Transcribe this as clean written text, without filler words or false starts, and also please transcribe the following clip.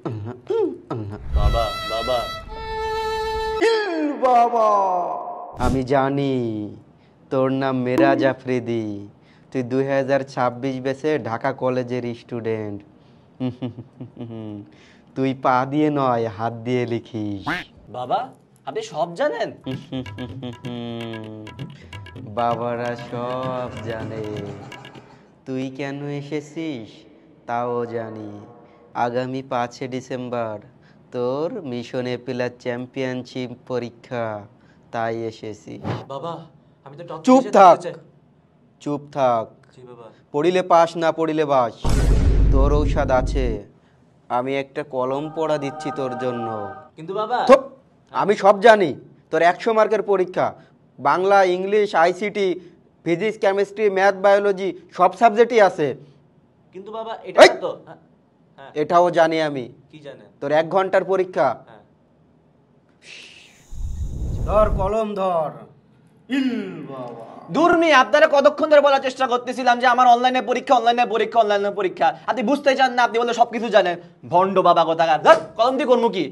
বাবা বাবা বাবা, আমি জানি তোর নাম মেরাজ আফ্রিদি। তুই 2026 ব্যাচে ঢাকা কলেজের স্টুডেন্ট। তুই পা দিয়ে নয়, হাত দিয়ে লিখিস। বাবা, আপনি সব জানেন? বাবারা সব জানে। তুই কেন এসেছিস তাও জানি। আগামী 5 ডিসেম্বর তোর মিশন এপিলার চ্যাম্পিয়নশিপ পরীক্ষা, তাই এসেছি। বাবা, আমি তো টপ চুপ শেষে থাক, থাকতে চাই। চুপ থাক। জি বাবা। পড়িলে পাস, না পড়িলে বাস। তোর ঔষধ আছে, আমি একটা কলম পড়া দিচ্ছি তোর জন্য। কিন্তু বাবা, থুপ, আমি সব জানি। তোর 100 মার্কের পরীক্ষা, Bangla, English, ICT, physics, chemistry, math, biology সব সাবজেক্টই আছে। কিন্তু বাবা এটা এই! না তো। হ্যাঁ, এটাও জানি আমি। কি জানেন? তোর 1 ঘন্টার পরীক্ষা। হ্যাঁ। ধর কলম ধর। ইল বাবা, দূর আপনারা কতক্ষণ ধরে বলার চেষ্টা করতেছিলাম যে আমার অনলাইনে পরীক্ষা, অনলাইনে পরীক্ষা, অনলাইনে পরীক্ষা। আপনি বুঝতে চান না, আপনি বলে সবকিছু জানেন। ভন্ড বাবা কোথাকার। ধর কলম দিয়ে করবো কি?